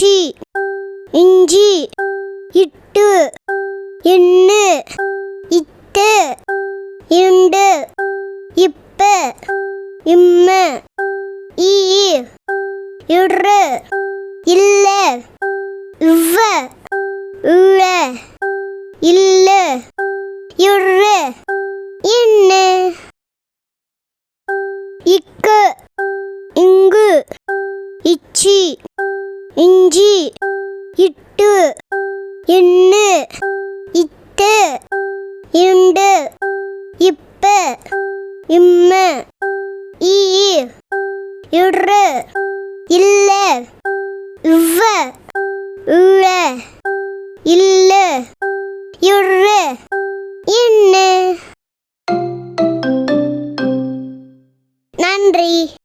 இச்சி இஞ்சி இட்டு எண்ணு இத்து இண்டு இப்ப இம்ம ஈ இரு இல்ல இவ்வ இழ இல்ல இரு இன்னு இக்கு இங்கு இச்சி இஞ்சி இட்டு எண்ணு இத்து இண்டு இப்ப இம்ம ஈ இரு இல்ல இவ்வ இழ இல்ல இரு இன்னு. நன்றி.